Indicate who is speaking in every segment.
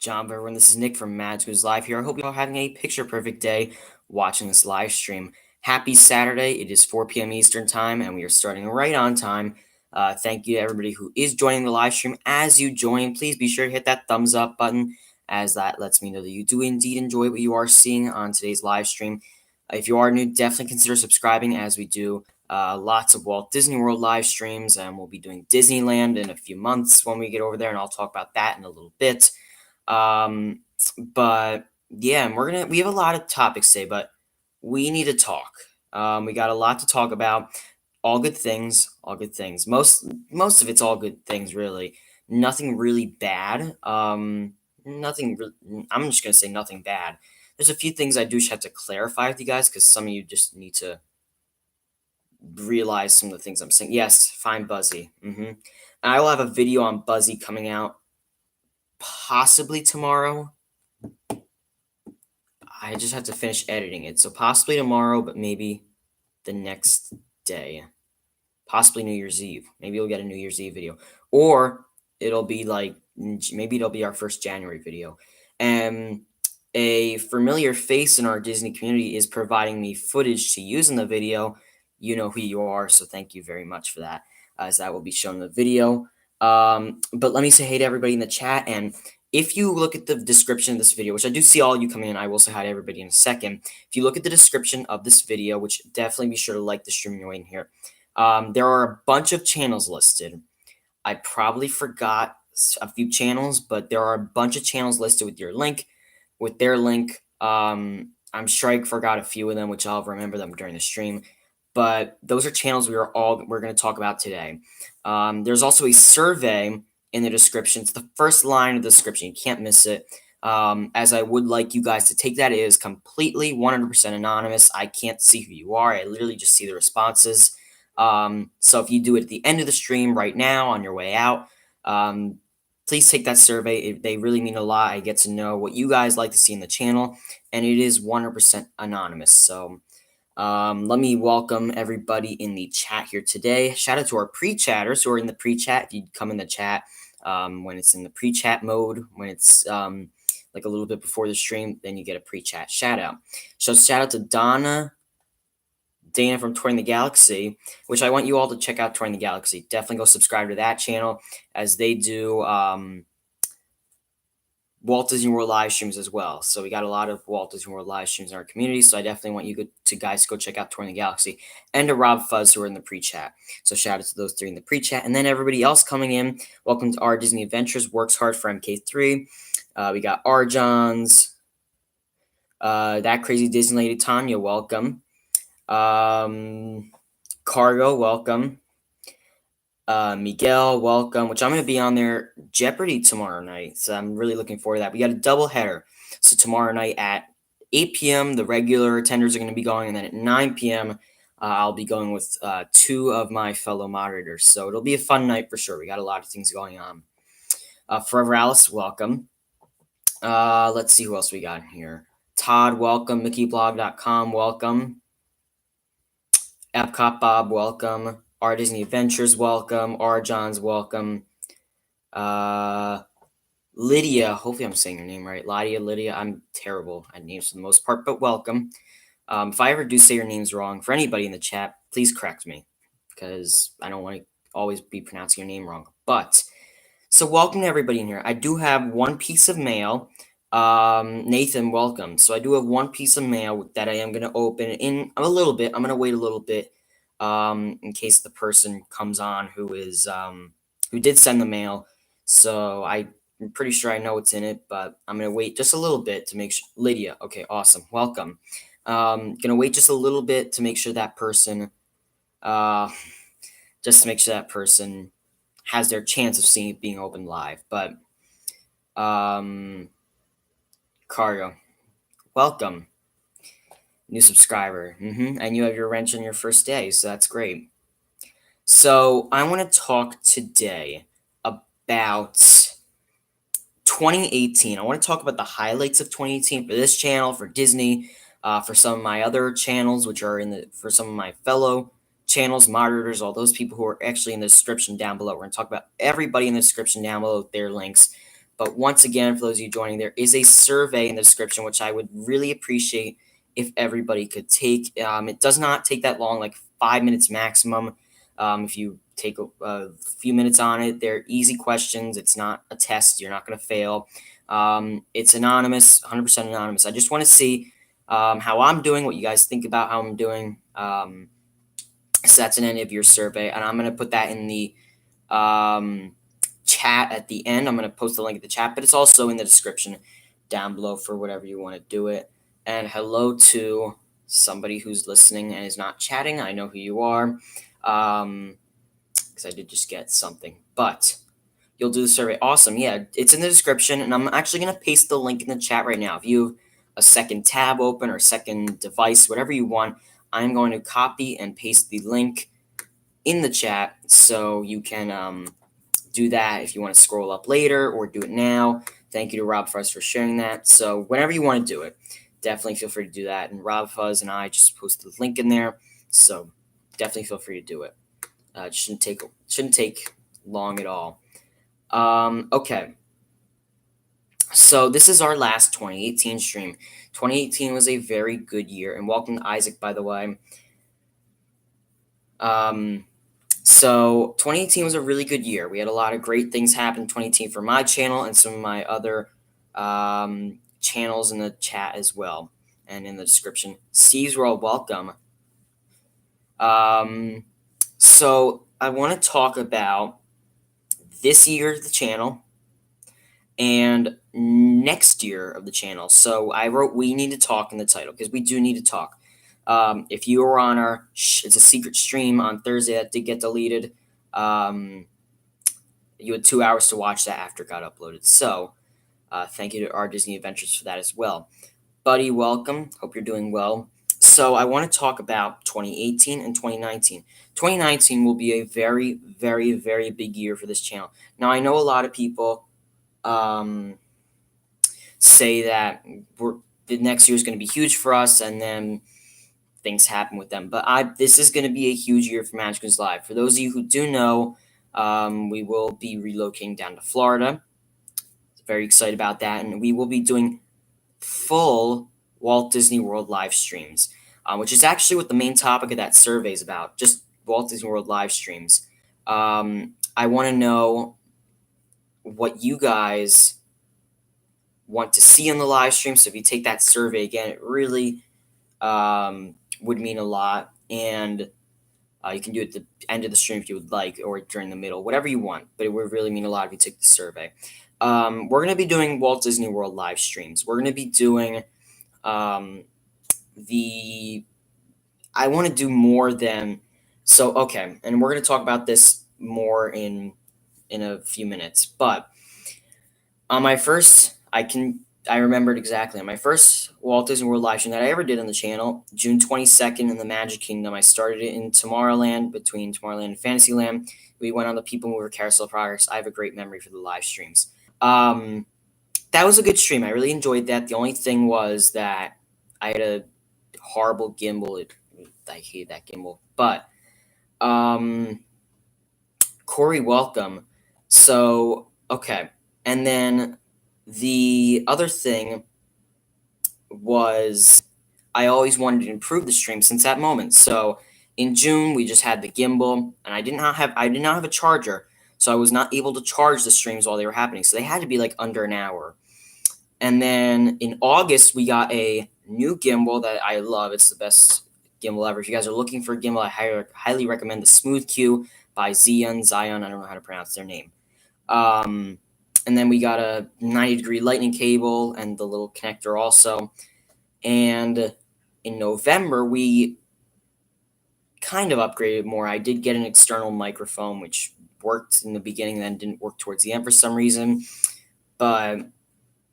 Speaker 1: John, everyone. This is Nick from MagicalNewsLIVE here. I hope you all are having a picture-perfect day watching this live stream. Happy Saturday. It is 4 p.m. Eastern Time, and we are starting right on time. Thank you to everybody who is joining the live stream. As you join, please be sure to hit that thumbs up button, as that lets me know that you do indeed enjoy what you are seeing on today's live stream. If you are new, definitely consider subscribing, as we do lots of Walt Disney World live streams, and we'll be doing Disneyland in a few months when we get over there, and I'll talk about that in a little bit. But yeah, and we have a lot of topics today, but we need to talk. We got a lot to talk about. All good things, all good things. Most of it's all good things, really. Nothing really bad. Nothing. I'm just gonna say nothing bad. There's a few things I do have to clarify with you guys, because some of you just need to realize some of the things I'm saying. Yes, find Buzzy. I will have a video on Buzzy coming out possibly tomorrow. I just have to finish editing it. So possibly tomorrow, but maybe the next day. Possibly New Year's Eve. Maybe we'll get a New Year's Eve video. Or it'll be like, maybe it'll be our first January video. And a familiar face in our Disney community is providing me footage to use in the video. You know who you are, so thank you very much for that, as that will be shown in the video. But let me say hey to everybody in the chat, and if you look at the description of this video, which I do see all you coming in, I will say hi to everybody in a second. If you look at the description of this video, which definitely be sure to like the stream you're in here, there are a bunch of channels listed. I probably forgot a few channels, but there are a bunch of channels listed with their link. I'm sure I forgot a few of them, which I'll remember them during the stream. But those are channels we're going to talk about today. There's also a survey in the description. It's the first line of the description. You can't miss it. As I would like you guys to take that. It is completely 100% anonymous. I can't see who you are. I literally just see the responses. So if you do it at the end of the stream right now on your way out, please take that survey. They really mean a lot. I get to know what you guys like to see in the channel, and it is 100% anonymous. So let me welcome everybody in the chat here today. Shout out to our pre-chatters who are in the pre-chat. If you come in the chat when it's in the pre-chat mode, when it's like a little bit before the stream, then you get a pre-chat shout out. So shout out to Dana from Touring the Galaxy, which I want you all to check out. Touring the Galaxy. Definitely go subscribe to that channel, as they do Walt Disney World live streams as well. So we got a lot of Walt Disney World live streams in our community. So I definitely want you guys to go check out Touring the Galaxy, and to Rob Fuzz, who are in the pre-chat. So shout out to those three in the pre-chat. And then everybody else coming in, welcome to Our Disney Adventures, works hard for MK3. We got Arjons, That Crazy Disney Lady Tanya, welcome. Cargo, welcome. Miguel, welcome, which I'm going to be on their Jeopardy tomorrow night, so I'm really looking forward to that. We got a double header, so tomorrow night at 8 p.m. the regular attenders are going to be going, and then at 9 p.m. I'll be going with two of my fellow moderators, so it'll be a fun night for sure. We got a lot of things going on. Forever Alice, welcome. Let's see who else we got in here. Todd, welcome. MickeyBlog.com, welcome. Epcot Bob, welcome. Our Disney Adventures, welcome. R. Johns, welcome. Lydia, hopefully I'm saying your name right. Lydia, I'm terrible at names for the most part, but welcome. If I ever do say your names wrong, for anybody in the chat, please correct me, because I don't want to always be pronouncing your name wrong. But, so welcome to everybody in here. I do have one piece of mail. Nathan, welcome. So I do have one piece of mail that I am going to open in a little bit. I'm going to wait a little bit in case the person comes on who did send the mail. So I'm pretty sure I know what's in it, but I'm going to wait just a little bit to make sure. Lydia, okay, awesome. Welcome. Going to wait just a little bit to make sure that person, has their chance of seeing it being opened live. But, Cargo, welcome. New subscriber. And you have your wrench on your first day, so that's great. So I want to talk today about 2018. I want to talk about the highlights of 2018 for this channel, for Disney, for some of my other channels, which are for some of my fellow channels, moderators, all those people who are actually in the description down below. We're going to talk about everybody in the description down below with their links. But once again, for those of you joining, there is a survey in the description, which I would really appreciate if everybody could take. It does not take that long, like 5 minutes maximum. If you take a few minutes on it, they're easy questions. It's not a test. You're not going to fail. It's anonymous, 100% anonymous. I just want to see how I'm doing, what you guys think about how I'm doing. So that's an end of your survey, and I'm going to put that in the chat at the end. I'm going to post the link in the chat, but it's also in the description down below for whatever you want to do it. And hello to somebody who's listening and is not chatting. I know who you are, because I did just get something, but you'll do the survey. Awesome. Yeah, it's in the description, and I'm actually going to paste the link in the chat right now. If you have a second tab open or second device, whatever you want, I'm going to copy and paste the link in the chat so you can do that if you want to scroll up later or do it now. Thank you to Rob Fuzz for sharing that. So whenever you want to do it, definitely feel free to do that. And Rob Fuzz and I just posted the link in there, so definitely feel free to do it. It shouldn't take long at all. Okay. So this is our last 2018 stream. 2018 was a very good year, and welcome to Isaac, by the way. So 2018 was a really good year. We had a lot of great things happen in 2018 for my channel and some of my other channels in the chat as well and in the description. Steve's World, welcome. So I want to talk about this year of the channel and next year of the channel. So I wrote "We Need to Talk" in the title because we do need to talk. If you were on our, it's a secret stream on Thursday that did get deleted. You had 2 hours to watch that after it got uploaded. So thank you to Our Disney Adventures for that as well. Buddy, welcome. Hope you're doing well. So I want to talk about 2018 and 2019. 2019 will be a very, very, very big year for this channel. Now, I know a lot of people say that the next year is going to be huge for us, and then things happen with them. But this is going to be a huge year for MagicalNewsLIVE. For those of you who do know, we will be relocating down to Florida. Very excited about that, and we will be doing full Walt Disney World live streams, which is actually what the main topic of that survey is about, just Walt Disney World live streams. I want to know what you guys want to see on the live stream, so if you take that survey again, it really would mean a lot, and you can do it at the end of the stream if you would like, or during the middle, whatever you want, but it would really mean a lot if you take the survey. We're going to be doing Walt Disney World live streams. We're going to be doing I want to do more than, so okay, and we're going to talk about this more in a few minutes, but on my first, I remembered exactly. On my first Walt Disney World live stream that I ever did on the channel, June 22nd in the Magic Kingdom, I started it in Tomorrowland, between Tomorrowland and Fantasyland. We went on the People Mover Carousel Progress. I have a great memory for the live streams. That was a good stream. I really enjoyed that. The only thing was that I had a horrible gimbal. I hate that gimbal. But Corey, welcome. So, okay. And then the other thing was I always wanted to improve the stream since that moment. So in June, we just had the gimbal, and I did not have a charger, so I was not able to charge the streams while they were happening. So they had to be like under an hour. And then in August, we got a new gimbal that I love. It's the best gimbal ever. If you guys are looking for a gimbal, I highly recommend the Smooth Q by Zion. I don't know how to pronounce their name. And then we got a 90-degree lightning cable and the little connector also. And in November, we kind of upgraded more. I did get an external microphone, which worked in the beginning, then didn't work towards the end for some reason. But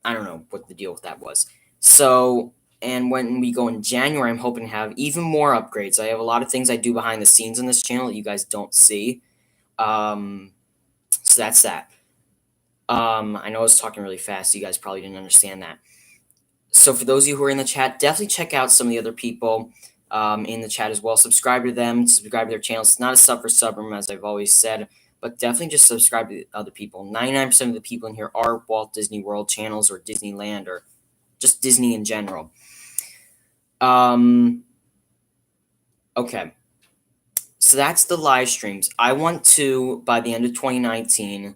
Speaker 1: I don't know what the deal with that was. So, and when we go in January, I'm hoping to have even more upgrades. I have a lot of things I do behind the scenes on this channel that you guys don't see. So that's that. I know I was talking really fast, so you guys probably didn't understand that. So for those of you who are in the chat, definitely check out some of the other people in the chat as well. Subscribe to them, subscribe to their channels. It's not a sub for Subroom, as I've always said, but definitely just subscribe to other people. 99% of the people in here are Walt Disney World channels or Disneyland or just Disney in general. Okay. So that's the live streams. I want to, by the end of 2019,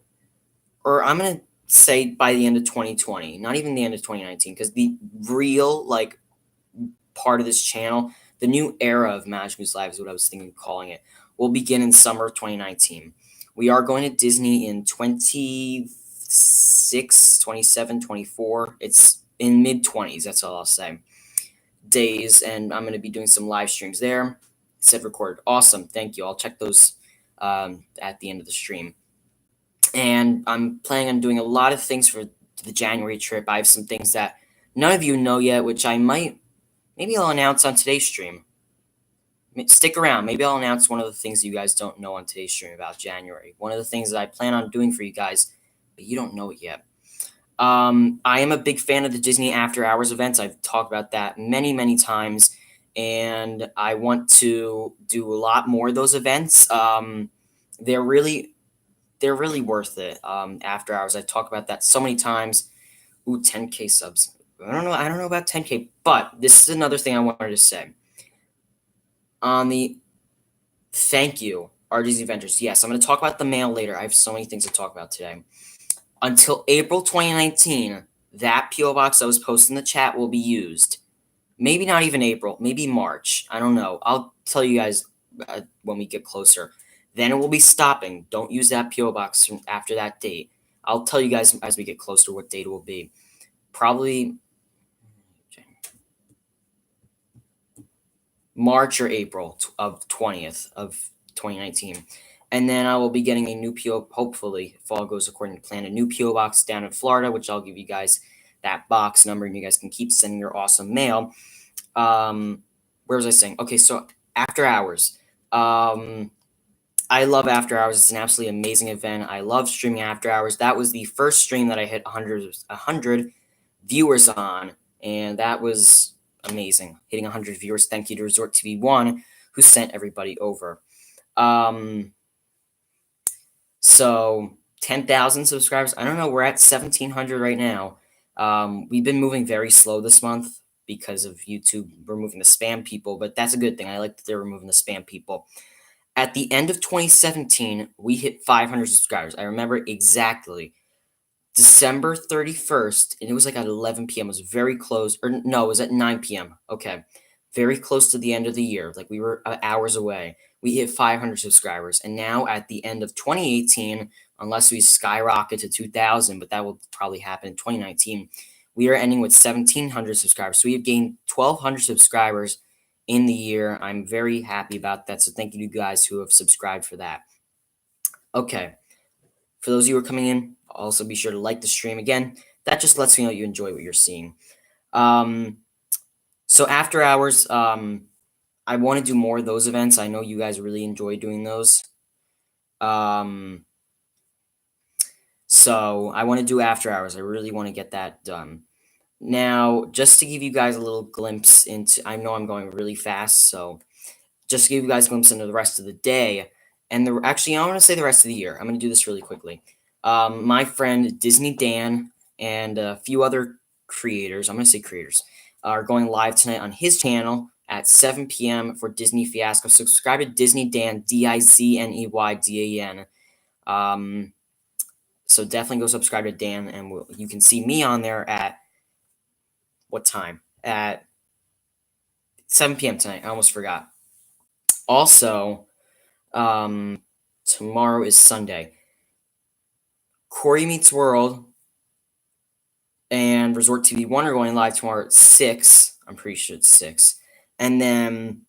Speaker 1: or I'm going to say by the end of 2020, not even the end of 2019, because the real, like, part of this channel, the new era of Magic News Live is what I was thinking of calling it, will begin in summer of 2019. We are going to Disney in 26, 27, 24. It's in mid-20s, that's all I'll say, days, and I'm going to be doing some live streams there. Said recorded. Awesome. Thank you. I'll check those at the end of the stream. And I'm planning on doing a lot of things for the January trip. I have some things that none of you know yet, which maybe I'll announce on today's stream. Stick around. Maybe I'll announce one of the things you guys don't know on today's stream about January. One of the things that I plan on doing for you guys, but you don't know it yet. I am a big fan of the Disney After Hours events. I've talked about that many, many times, and I want to do a lot more of those events. They're really worth it. After Hours, I talk about that so many times. Ooh, 10K subs. I don't know about 10K, but this is another thing I wanted to say. Thank you, our Disney Adventures. Yes, I'm going to talk about the mail later. I have so many things to talk about today. Until April 2019, that P.O. box that was posted in the chat will be used. Maybe not even April, maybe March. I don't know. I'll tell you guys when we get closer. Then it will be stopping. Don't use that P.O. box after that date. I'll tell you guys as we get closer what date it will be. Probably March or April of 20th of 2019. And then I will be getting a new P.O. hopefully, if all goes according to plan, a new P.O. box down in Florida, which I'll give you guys that box number, and you guys can keep sending your awesome mail. Where was I saying? Okay, so After Hours. I love After Hours. It's an absolutely amazing event. I love streaming After Hours. That was the first stream that I hit 100 viewers on, and that was amazing. Hitting 100 viewers. Thank you to Resort TV 1, who sent everybody over. So 10,000 subscribers. I don't know. We're at 1,700 right now. We've been moving very slow this month because of YouTube removing the spam people, but that's a good thing. I like that they're removing the spam people. At the end of 2017, we hit 500 subscribers. I remember exactly. December 31st, and it was like at 11 p.m. It was very close. Or no, it was at 9 p.m. Okay. Very close to the end of the year. Like we were hours away. We hit 500 subscribers. And now at the end of 2018, unless we skyrocket to 2,000, but that will probably happen in 2019, we are ending with 1,700 subscribers. So we have gained 1,200 subscribers in the year. I'm very happy about that. So thank you to you guys who have subscribed for that. Okay. For those of you who are coming in, also be sure to like the stream. Again, that just lets me know you enjoy what you're seeing. So After Hours, I want to do more of those events. I know you guys really enjoy doing those. So I want to do After Hours. I really want to get that done. Now, just to give you guys a little glimpse into, I know I'm going really fast, so just to give you guys a glimpse into the rest of the day, and actually, I want to say the rest of the year. I'm going to do this really quickly. My friend Disney Dan and a few other creators, I'm going to say creators, are going live tonight on his channel at 7 p.m. for Disney Fiasco. So subscribe to Disney Dan, DIZNEYDAN. So definitely go subscribe to Dan, and you can see me on there at what time? At 7 p.m. tonight. I almost forgot. Also, tomorrow is Sunday. Corey Meets World and Resort TV 1 are going live tomorrow at 6. I'm pretty sure it's 6. And then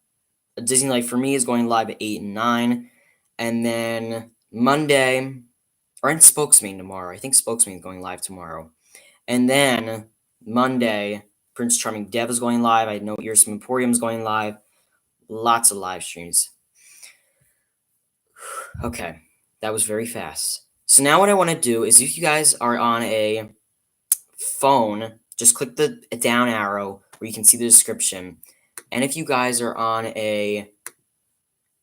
Speaker 1: Disney Life for Me is going live at 8 and 9. And then Monday, or in Spokesman tomorrow. I think Spokesman is going live tomorrow. And then Monday, Prince Charming Dev is going live. I know Ears from Emporium is going live. Lots of live streams. Okay, that was very fast. So now what I want to do is if you guys are on a phone, just click the down arrow where you can see the description. And if you guys are on a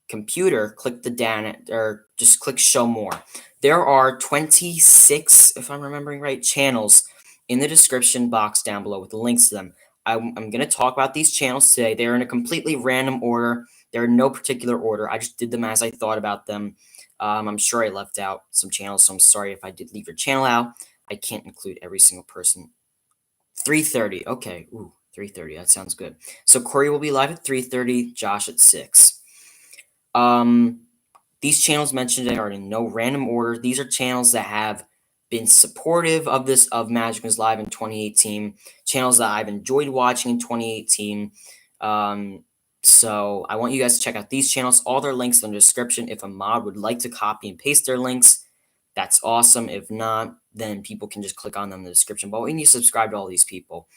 Speaker 1: computer, click the data, or just click show more. There are 26, if I'm remembering right, channels in the description box down below with the links to them. I'm going to talk about these channels today. They're in a completely random order. They're in no particular order. I just did them as I thought about them. I'm sure I left out some channels, so I'm sorry if I did leave your channel out. I can't include every single person. 3:30. Okay. Ooh, 3:30. That sounds good. So Corey will be live at 3:30, Josh at 6. These channels mentioned today are in no random order. These are channels that have been supportive of MagicalNewsLIVE in 2018. Channels that I've enjoyed watching in 2018. So I want you guys to check out these channels. All their links in the description. If a mod would like to copy and paste their links, that's awesome. If not, then people can just click on them in the description. But we need to subscribe to all these people.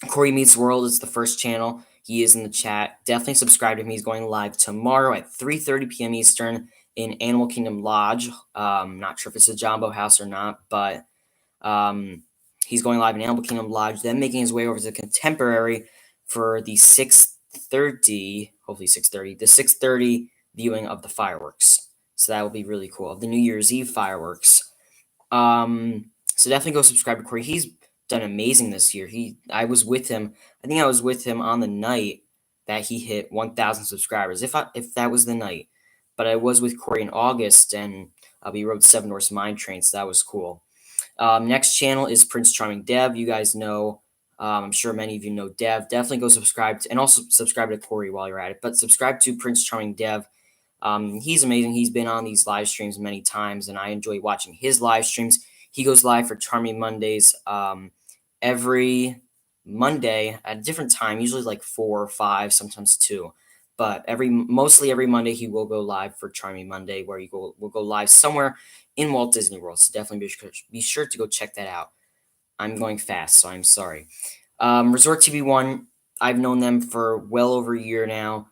Speaker 1: Corey Meets World is the first channel. He is in the chat. Definitely subscribe to him. He's going live tomorrow at 3:30 p.m. Eastern in Animal Kingdom Lodge. Not sure if it's a Jumbo House or not, but he's going live in Animal Kingdom Lodge, then making his way over to Contemporary for the 6:30, hopefully 6:30, the 6:30 viewing of the fireworks. So that will be really cool. Of the New Year's Eve fireworks. So definitely go subscribe to Corey. He's done amazing this year. I was with him. I think I was with him on the night that he hit 1,000 subscribers. If that was the night, but I was with Corey in August, and we rode Seven Dwarfs Mine Train, so that was cool. Next channel is Prince Charming Dev. You guys know. I'm sure many of you know Dev. Definitely go subscribe to, and also subscribe to Corey while you're at it. But subscribe to Prince Charming Dev. He's amazing. He's been on these live streams many times, and I enjoy watching his live streams. He goes live for Charming Mondays every Monday at a different time, usually like 4 or 5, sometimes 2. But mostly every Monday he will go live for Charming Monday, where will go live somewhere in Walt Disney World. So definitely be sure to go check that out. I'm going fast, so I'm sorry. Resort TV 1, I've known them for well over a year now.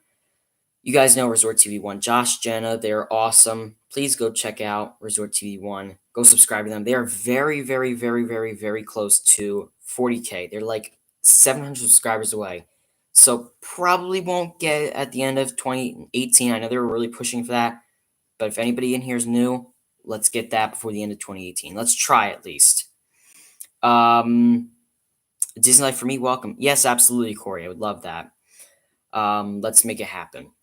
Speaker 1: You guys know Resort TV 1. Josh, Jenna, they're awesome. Please go check out Resort TV 1. Go subscribe to them. They are very, very, very, very, very close to 40K. They're like 700 subscribers away. So probably won't get it at the end of 2018. I know they were really pushing for that. But if anybody in here is new, let's get that before the end of 2018. Let's try at least. Disney Life for me, welcome. Yes, absolutely, Corey. I would love that. Let's make it happen.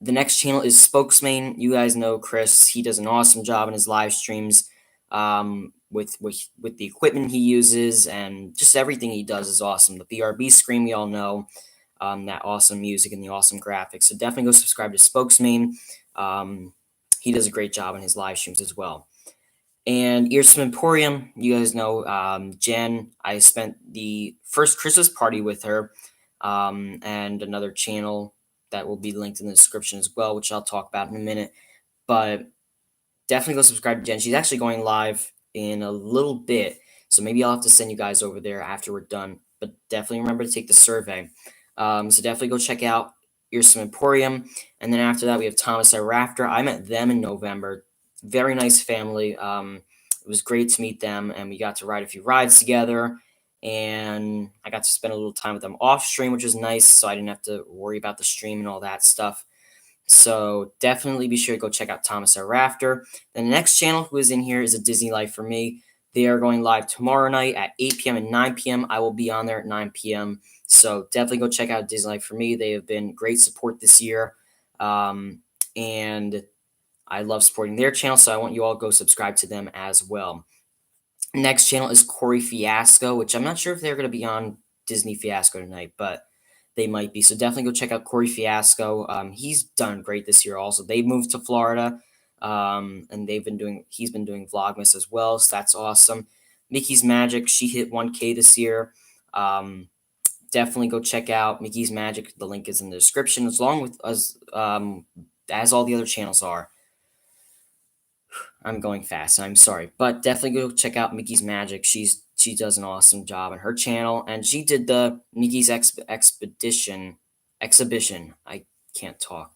Speaker 1: The next channel is Spokesman. You guys know Chris. He does an awesome job in his live streams with the equipment he uses, and just everything he does is awesome. The BRB screen, we all know, that awesome music and the awesome graphics. So definitely go subscribe to Spokesman. He does a great job in his live streams as well. And Earsome Emporium, you guys know Jen. I spent the first Christmas party with her, and another channel that will be linked in the description as well, which I'll talk about in a minute. But definitely go subscribe to Jen. She's actually going live in a little bit, so maybe I'll have to send you guys over there after we're done. But definitely remember to take the survey. So definitely go check out Earsome Emporium. And then after that, we have Thomas I Rafter. I met them in November. Very nice family. It was great to meet them, and we got to ride a few rides together. And I got to spend a little time with them off stream, which was nice, so I didn't have to worry about the stream and all that stuff. So definitely be sure to go check out Thomas R. Rafter. The next channel who is in here is a Disney Life for me. They are going live tomorrow night at 8 p.m. and 9 p.m. I will be on there at 9 p.m. So definitely go check out Disney Life for me. They have been great support this year. And I love supporting their channel, so I want you all to go subscribe to them as well. Next channel is Corey Fiasco, which I'm not sure if they're going to be on Disney Fiasco tonight, but they might be. So definitely go check out Corey Fiasco. He's done great this year also. They moved to Florida, and he's been doing Vlogmas as well, so that's awesome. Mickey's Magic, she hit 1K this year. Definitely go check out Mickey's Magic. The link is in the description, as all the other channels are. I'm going fast. I'm sorry, but definitely go check out Mickey's Magic. She does an awesome job on her channel, and she did the Mickey's exhibition. I can't talk.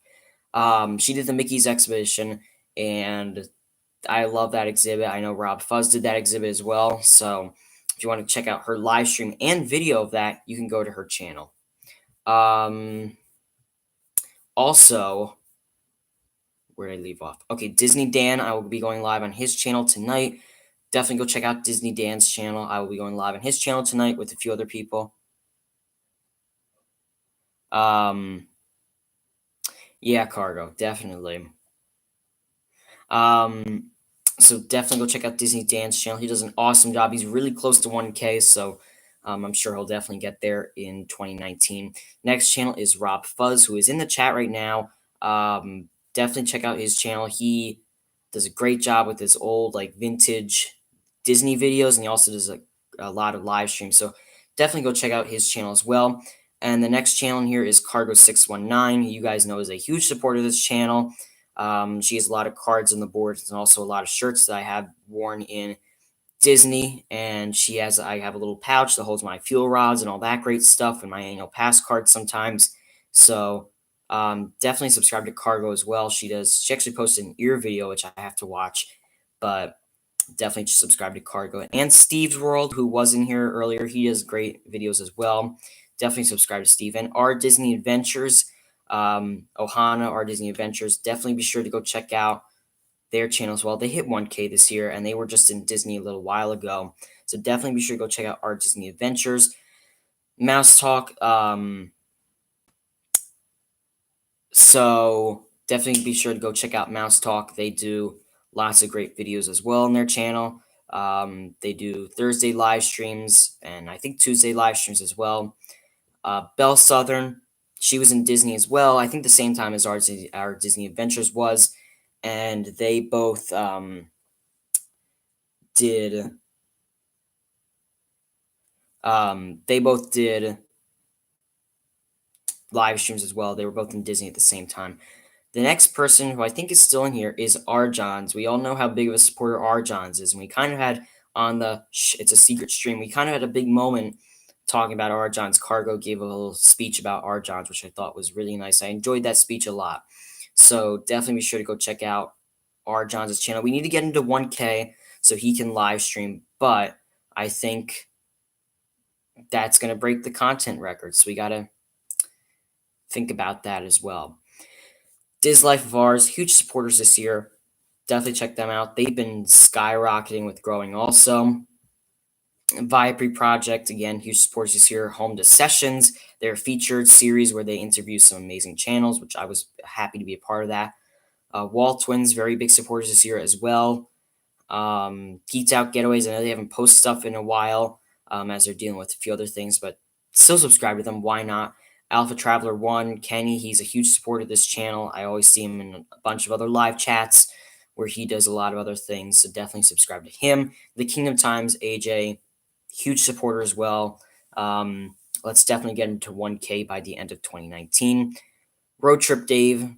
Speaker 1: She did the Mickey's Expedition, and I love that exhibit. I know Rob Fuzz did that exhibit as well. So if you want to check out her live stream and video of that, you can go to her channel. Also, where did I leave off? Okay, Disney Dan, I will be going live on his channel tonight. Definitely go check out Disney Dan's channel. I will be going live on his channel tonight with a few other people. Yeah, Cargo, definitely. So definitely go check out Disney Dan's channel. He does an awesome job. He's really close to 1K, so I'm sure he'll definitely get there in 2019. Next channel is Rob Fuzz, who is in the chat right now. Definitely check out his channel. He does a great job with his old, like, vintage Disney videos, and he also does a lot of live streams. So definitely go check out his channel as well. And the next channel in here is Cargo619, who you guys know is a huge supporter of this channel. She has a lot of cards on the boards and also a lot of shirts that I have worn in Disney. And I have a little pouch that holds my fuel rods and all that great stuff and my annual pass cards sometimes. So definitely subscribe to Cargo as well. She actually posted an ear video, which I have to watch, but definitely just subscribe to Cargo. And Steve's World, who was in here earlier, he does great videos as well. Definitely subscribe to Steve. And Our Disney Adventures, Ohana, Our Disney Adventures, definitely be sure to go check out their channel as well. They hit 1K this year, and they were just in Disney a little while ago. So definitely be sure to go check out Our Disney Adventures. Mouse Talk, so definitely be sure to go check out Mouse Talk. They do lots of great videos as well on their channel. They do Thursday live streams and I think Tuesday live streams as well. Belle Southern, she was in Disney as well. I think the same time as our Disney Adventures was, and they both did live streams as well. They were both in Disney at the same time. The next person who I think is still in here is Arjons. We all know how big of a supporter Arjons is, and we kind of had on the It's a Secret stream, we kind of had a big moment talking about Arjons. Cargo gave a little speech about Arjons, which I thought was really nice. I enjoyed that speech a lot. So definitely be sure to go check out Arjons' channel. We need to get into 1K so he can live stream, but I think that's going to break the content record, so we got to think about that as well. Diz Life of Ours, huge supporters this year. Definitely check them out. They've been skyrocketing with growing also. Viapre Project, again, huge supporters this year. Home to Sessions, their featured series where they interview some amazing channels, which I was happy to be a part of that. Wall Twins, very big supporters this year as well. Geeked Out Getaways, I know they haven't posted stuff in a while as they're dealing with a few other things, but still subscribe to them. Why not? Alpha Traveler 1, Kenny, he's a huge supporter of this channel. I always see him in a bunch of other live chats where he does a lot of other things, so definitely subscribe to him. The Kingdom Times, AJ, huge supporter as well. Let's definitely get into 1K by the end of 2019. Road Trip Dave,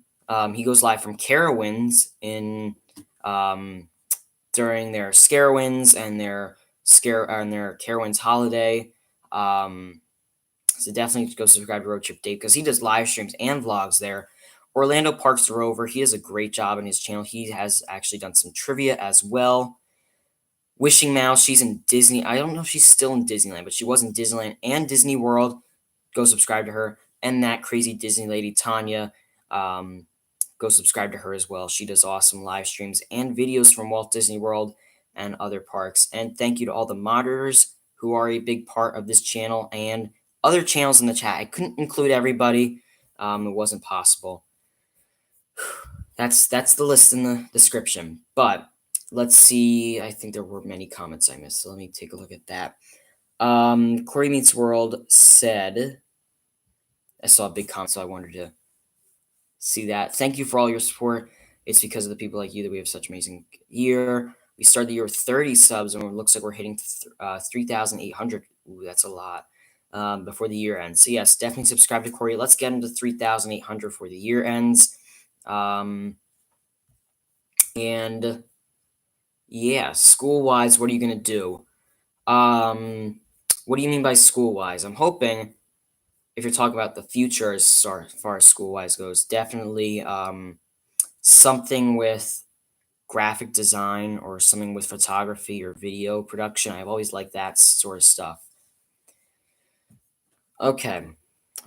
Speaker 1: he goes live from Carowinds during their Scarowinds and their Carowinds holiday. So definitely go subscribe to Road Trip Dave because he does live streams and vlogs there. Orlando Parks the Rover, he does a great job on his channel. He has actually done some trivia as well. Wishing Mouse, she's in Disney. I don't know if she's still in Disneyland, but she was in Disneyland and Disney World. Go subscribe to her. And That Crazy Disney Lady, Tanya, go subscribe to her as well. She does awesome live streams and videos from Walt Disney World and other parks. And thank you to all the moderators who are a big part of this channel and other channels in the chat. I couldn't include everybody. It wasn't possible. That's the list in the description. But let's see. I think there were many comments I missed, so let me take a look at that. Corey Meets World said, I saw a big comment, so I wanted to see that. Thank you for all your support. It's because of the people like you that we have such an amazing year. We started the year with 30 subs, and it looks like we're hitting 3,800. Ooh, that's a lot. Before the year ends. So yes, definitely subscribe to Corey. Let's get into 3,800 for the year ends. And yeah, school-wise, what are you going to do? What do you mean by school-wise? I'm hoping, if you're talking about the future as far as school-wise goes, definitely something with graphic design or something with photography or video production. I've always liked that sort of stuff. Okay.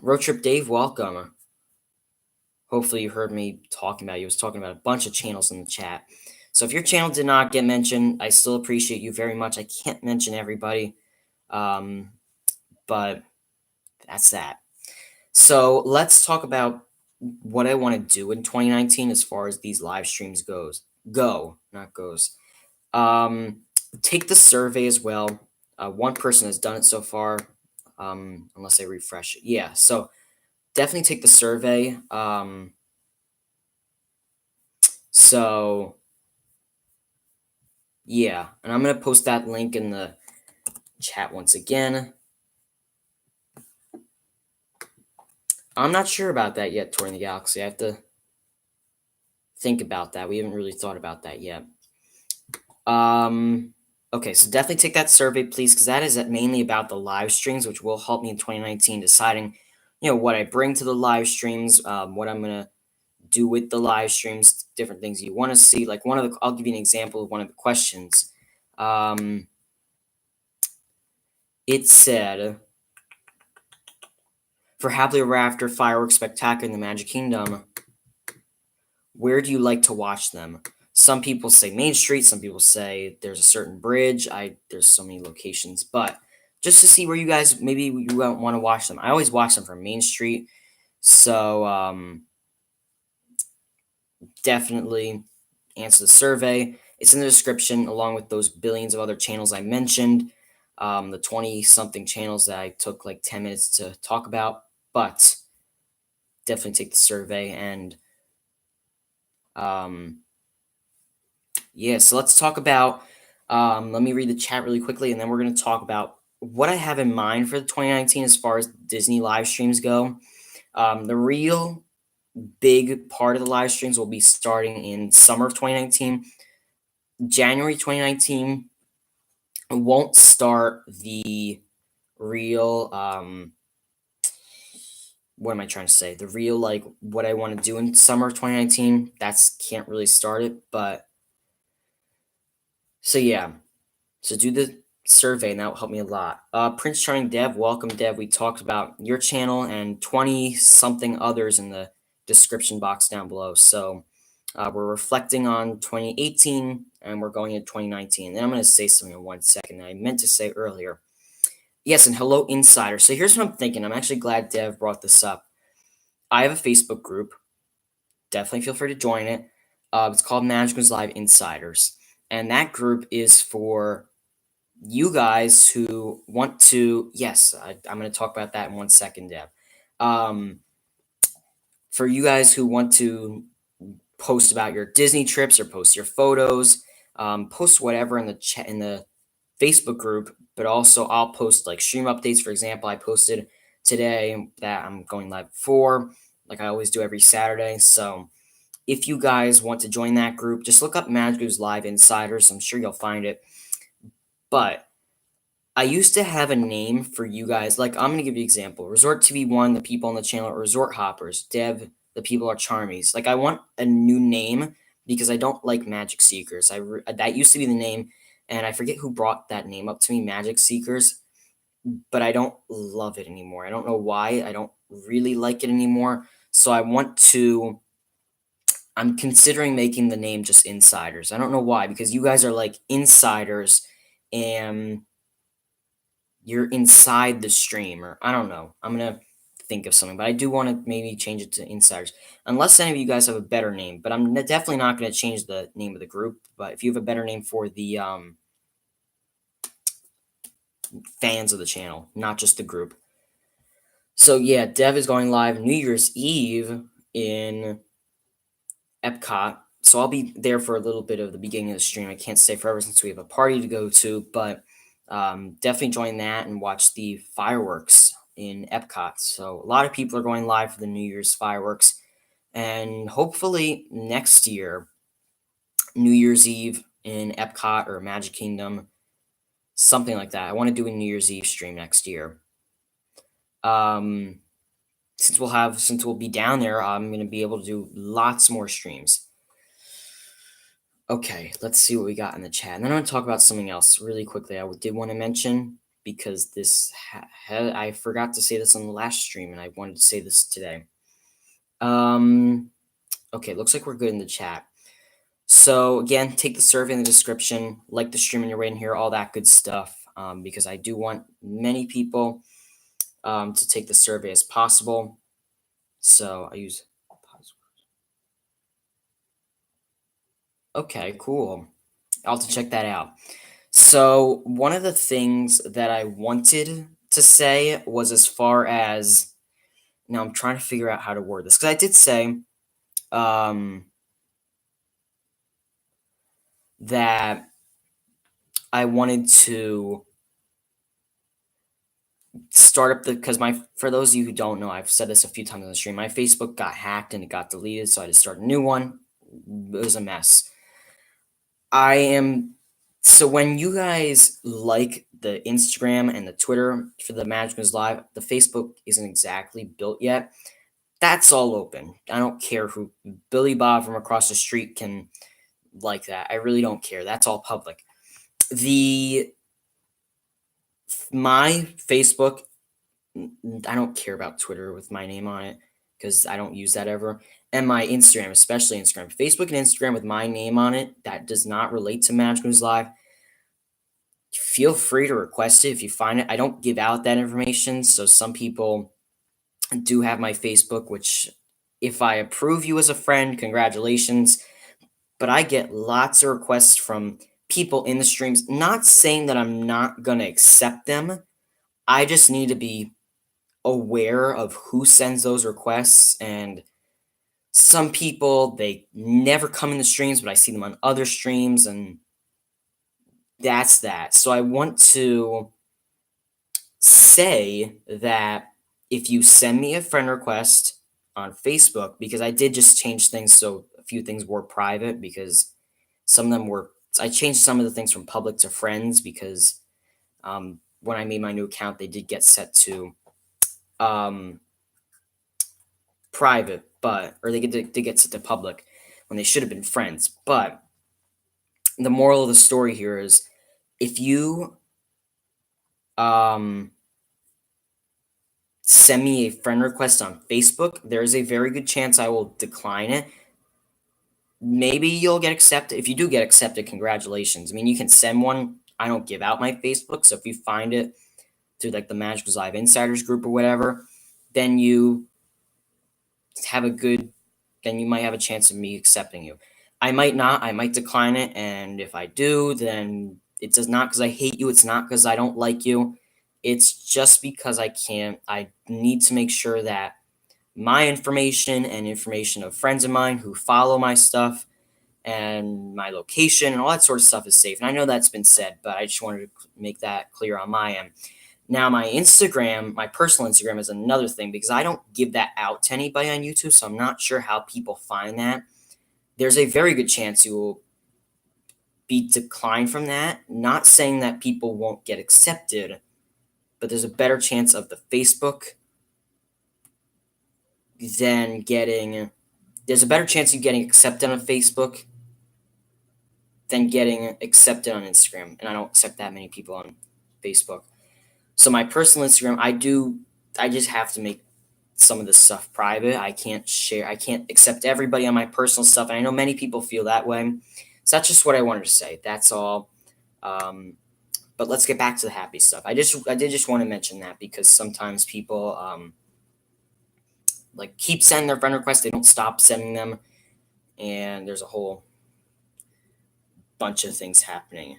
Speaker 1: Road Trip Dave, welcome. Hopefully you heard me talking about it. He was talking about a bunch of channels in the chat. So if your channel did not get mentioned, I still appreciate you very much. I can't mention everybody, but that's that. So let's talk about what I want to do in 2019 as far as these live streams not goes. Take the survey as well. One person has done it so far, unless I refresh it. Yeah, so definitely take the survey. So yeah, and I'm gonna post that link in the chat once again. I'm not sure about that yet, Touring the Galaxy. I have to think about that. We haven't really thought about that yet. Okay, so definitely take that survey, please, because that is mainly about the live streams, which will help me in 2019 deciding, what I bring to the live streams, what I'm gonna do with the live streams, different things you want to see. Like I'll give you an example of one of the questions. It said, for Happily Ever After Fireworks Spectacular in the Magic Kingdom, where do you like to watch them? Some people say Main Street, some people say there's a certain bridge. There's so many locations, but just to see where you guys maybe you want to watch them. I always watch them from Main Street, so definitely answer the survey. It's in the description along with those billions of other channels I mentioned, the 20-something channels that I took like 10 minutes to talk about, but definitely take the survey and yeah, so let's talk about, let me read the chat really quickly, and then we're going to talk about what I have in mind for the 2019 as far as Disney live streams go. The real big part of the live streams will be starting in summer of 2019. January 2019 won't start the real, what am I trying to say? The real, like, what I want to do in summer of 2019, can't really start it, but so yeah, so do the survey and that will help me a lot. Prince Charming Dev, welcome Dev. We talked about your channel and 20-something others in the description box down below. So we're reflecting on 2018 and we're going into 2019. Then I'm going to say something in 1 second that I meant to say earlier. Yes, and hello Insider. So here's what I'm thinking. I'm actually glad Dev brought this up. I have a Facebook group. Definitely feel free to join it. It's called MagicalNewsLIVE Insiders. And that group is for you guys who want to, yes, I'm going to talk about that in 1 second, Deb. For you guys who want to post about your Disney trips or post your photos, post whatever in the Facebook group, but also I'll post like stream updates. For example, I posted today that I'm going live for, like I always do every Saturday. So if you guys want to join that group, just look up MagicalNewsLIVE Insiders. I'm sure you'll find it. But I used to have a name for you guys. Like, I'm going to give you an example. Resort TV1, the people on the channel are Resort Hoppers. Dev, the people are Charmies. Like, I want a new name because I don't like Magic Seekers. That used to be the name, and I forget who brought that name up to me, Magic Seekers, but I don't love it anymore. I don't know why. I don't really like it anymore. So I'm considering making the name just Insiders. I don't know why, because you guys are like insiders, and you're inside the stream, or I don't know. I'm gonna think of something, but I do want to maybe change it to Insiders, unless any of you guys have a better name. But I'm definitely not going to change the name of the group. But if you have a better name for the fans of the channel, not just the group. So yeah, Dev is going live New Year's Eve in Epcot. So I'll be there for a little bit of the beginning of the stream. I can't stay forever since we have a party to go to, but definitely join that and watch the fireworks in Epcot. So a lot of people are going live for the New Year's fireworks, and hopefully next year, New Year's Eve in Epcot or Magic Kingdom, something like that. I want to do a New Year's Eve stream next year. Since we'll be down there, I'm going to be able to do lots more streams. Okay, let's see what we got in the chat. And then I'm going to talk about something else really quickly. I did want to mention, because this I forgot to say this on the last stream, and I wanted to say this today. Okay, looks like we're good in the chat. So again, take the survey in the description, like the stream when you're in here, all that good stuff. Because I do want many people to take the survey as possible. So I use. Okay, cool. I'll have to check that out. So one of the things that I wanted to say was as far as now I'm trying to figure out how to word this because I did say that I wanted to start up because for those of you who don't know, I've said this a few times on the stream. My Facebook got hacked and it got deleted, so I had to start a new one. It was a mess. So when you guys like the Instagram and the Twitter for the Magic News Live, the Facebook isn't exactly built yet. That's all open. I don't care who Billy Bob from across the street can like that. I really don't care. That's all public. My Facebook, I don't care about Twitter with my name on it because I don't use that ever. And my Instagram, especially Instagram. Facebook and Instagram with my name on it that does not relate to Magic News Live. Feel free to request it if you find it. I don't give out that information, so some people do have my Facebook, which if I approve you as a friend, congratulations. But I get lots of requests from people in the streams, not saying that I'm not going to accept them. I just need to be aware of who sends those requests. And some people, they never come in the streams, but I see them on other streams. And that's that. So I want to say that if you send me a friend request on Facebook, because I did just change things so a few things were private because some of them were, I changed some of the things from public to friends because when I made my new account, they did get set to private, or they did get set to public when they should have been friends. But the moral of the story here is if you send me a friend request on Facebook, there is a very good chance I will decline it. Maybe you'll get accepted. If you do get accepted, congratulations. I mean, you can send one. I don't give out my Facebook, so if you find it through like the Magic Live Insiders group or whatever, then you then you might have a chance of me accepting you. I might not. I might decline it, and if I do, then it does not because I hate you. It's not because I don't like you. It's just because I can't. I need to make sure that my information and information of friends of mine who follow my stuff and my location and all that sort of stuff is safe. And I know that's been said, but I just wanted to make that clear on my end. Now, my Instagram, my personal Instagram is another thing because I don't give that out to anybody on YouTube, so I'm not sure how people find that. There's a very good chance you will be declined from that. Not saying that people won't get accepted, but there's a better chance of the Facebook than getting. There's a better chance of getting accepted on Facebook than getting accepted on Instagram, and I don't accept that many people on Facebook. So my personal Instagram, I just have to make some of this stuff private. I can't accept everybody on my personal stuff, and I know many people feel that way. So that's just what I wanted to say. That's all. But let's get back to the happy stuff. I did just want to mention that because sometimes people like keep sending their friend requests. They don't stop sending them, and there's a whole bunch of things happening.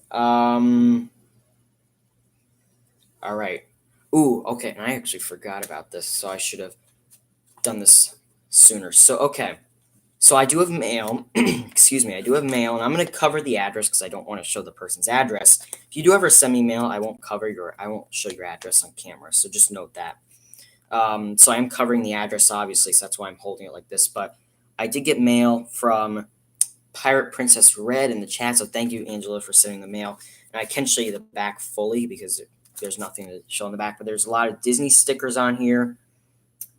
Speaker 1: All right. Ooh, okay. And I actually forgot about this, so I should have done this sooner. So, okay. So I do have mail. Excuse me. I do have mail, and I'm going to cover the address because I don't want to show the person's address. If you do ever send me mail, I won't show your address on camera. So just note that. So I'm covering the address, obviously, so that's why I'm holding it like this. But I did get mail from Pirate Princess Red in the chat, so thank you, Angela, for sending the mail. And I can show you the back fully because there's nothing to show in the back, but there's a lot of Disney stickers on here,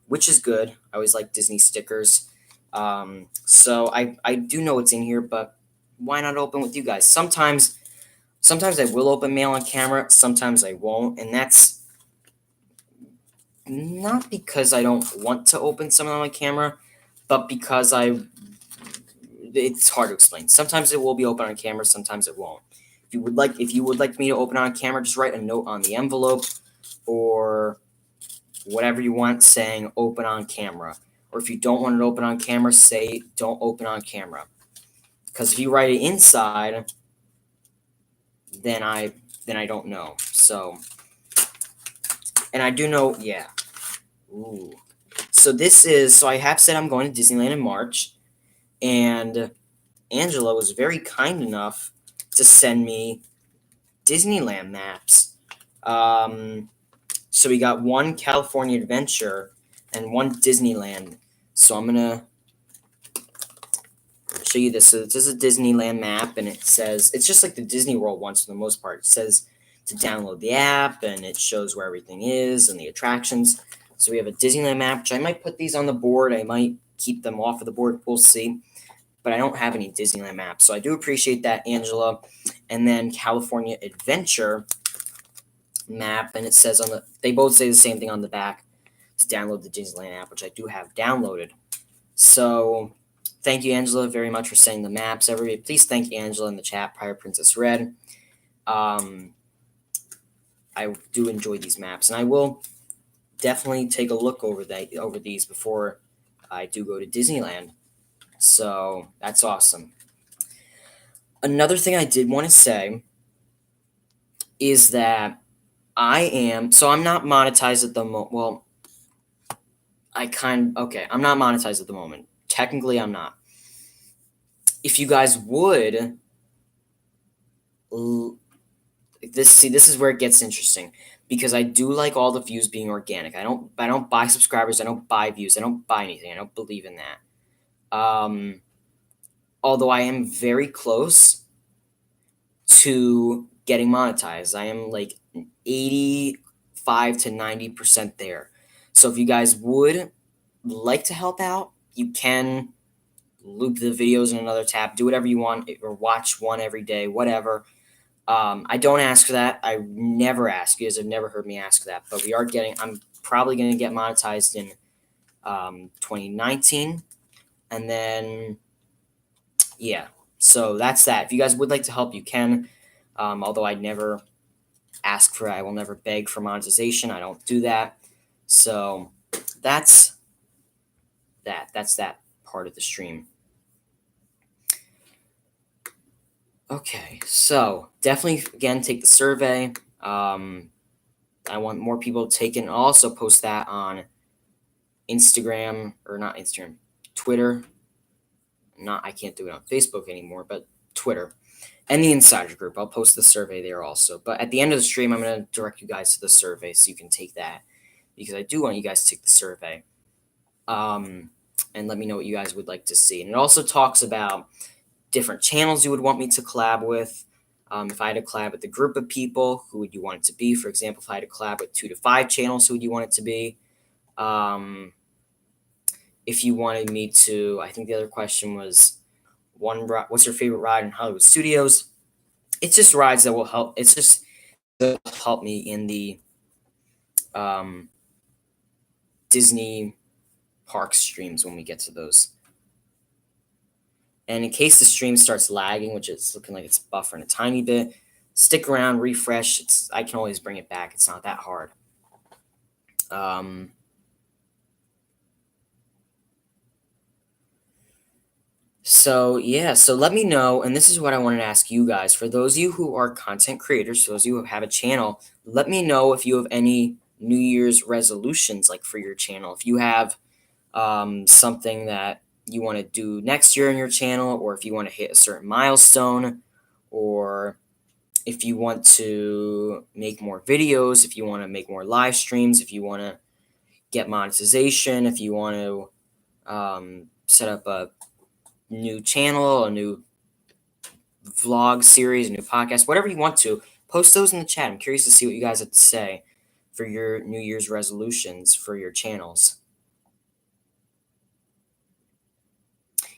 Speaker 1: which is good. I always like Disney stickers. So I do know what's in here, but why not open with you guys? Sometimes Sometimes I will open mail on camera, sometimes I won't, and that's not because I don't want to open something on my camera, but because it's hard to explain. Sometimes it will be open on camera, sometimes it won't. If you would like me to open on camera, just write a note on the envelope or whatever you want saying open on camera. Or if you don't want it open on camera, say don't open on camera. Because if you write it inside, then I don't know. So, and I do know, yeah. Ooh. So I have said I'm going to Disneyland in March, and Angela was very kind enough to send me Disneyland maps. So we got one California Adventure and one Disneyland. So I'm gonna show you this. So this is a Disneyland map, and it says it's just like the Disney World ones for the most part. It says to download the app, and it shows where everything is and the attractions. So we have a Disneyland map, which I might put these on the board. I might keep them off of the board. We'll see. But I don't have any Disneyland maps, so I do appreciate that, Angela. And then California Adventure map, and it says they both say the same thing on the back to download the Disneyland app, which I do have downloaded. So thank you, Angela, very much for sending the maps. Everybody, please thank Angela in the chat, Prior Princess Red. I do enjoy these maps, and I will definitely take a look over these before I do go to Disneyland. So that's awesome. Another thing I did want to say is that I'm not monetized at the moment. Well, I'm not monetized at the moment. Technically, I'm not. If you guys would, this is where it gets interesting, because I do like all the views being organic. I don't buy subscribers. I don't buy views. I don't buy anything. I don't believe in that. Although I am very close to getting monetized. I am like 85 to 90% there. So if you guys would like to help out, you can loop the videos in another tab, do whatever you want, or watch one every day, whatever. I don't ask for that. I never ask. You guys have never heard me ask that, but I'm probably going to get monetized in 2019. And then, yeah, so that's that. If you guys would like to help, you can. Although I never ask for it. I will never beg for monetization. I don't do that. So that's that part of the stream. Okay, so definitely, again, take the survey. I want more people to take it, and I'll also post that on Instagram, or not Instagram, Twitter. I can't do it on Facebook anymore, but Twitter. And the Insider Group. I'll post the survey there also. But at the end of the stream, I'm going to direct you guys to the survey so you can take that, because I do want you guys to take the survey. And let me know what you guys would like to see. And it also talks about different channels you would want me to collab with. If I had to collab with a group of people, who would you want it to be? For example, if I had to collab with 2 to 5 channels, who would you want it to be? If you wanted me to, I think the other question was, what's your favorite ride in Hollywood Studios? It's just rides that will help. It's just to help me in the Disney park streams when we get to those. And in case the stream starts lagging, which it's looking like it's buffering a tiny bit, stick around, refresh. I can always bring it back. It's not that hard. So let me know, and this is what I wanted to ask you guys. For those of you who are content creators, those of you who have a channel, let me know if you have any New Year's resolutions, like for your channel. If you have something that you want to do next year on your channel, or if you want to hit a certain milestone, or if you want to make more videos, if you want to make more live streams, if you want to get monetization, if you want to set up a new channel, a new vlog series, a new podcast, whatever you want to, post those in the chat. I'm curious to see what you guys have to say for your New Year's resolutions for your channels.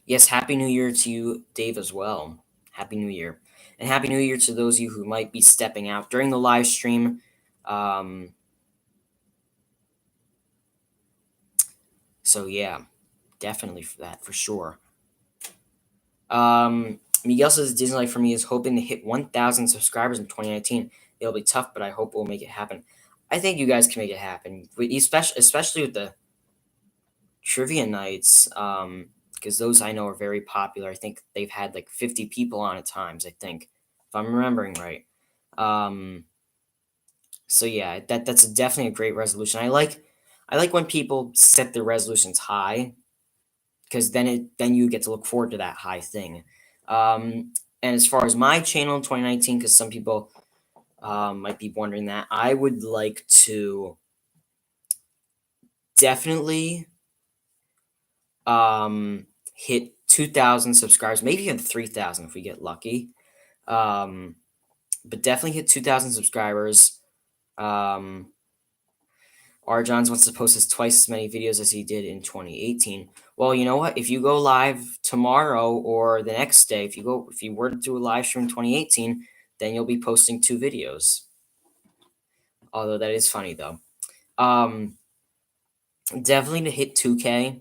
Speaker 1: Yes, Happy New Year to you, Dave, as well. Happy New Year. And Happy New Year to those of you who might be stepping out during the live stream. So yeah, definitely for that, for sure. Miguel says Disney Life for me is hoping to hit 1,000 subscribers in 2019. It'll be tough, but I hope we'll make it happen. I think you guys can make it happen, especially with the trivia nights, because those I know are very popular. I think they've had like 50 people on at times, I think, if I'm remembering right. So yeah, that's definitely a great resolution. I like when people set their resolutions high, because then you get to look forward to that high thing. And as far as my channel in 2019, because some people might be wondering that, I would like to definitely hit 2,000 subscribers, maybe even 3,000 if we get lucky. But definitely hit 2,000 subscribers. R. Johns wants to post us twice as many videos as he did in 2018. Well, you know what? If you go live tomorrow or the next day, if you were to do a live stream in 2018, then you'll be posting 2 videos. Although that is funny though. Definitely to hit 2K,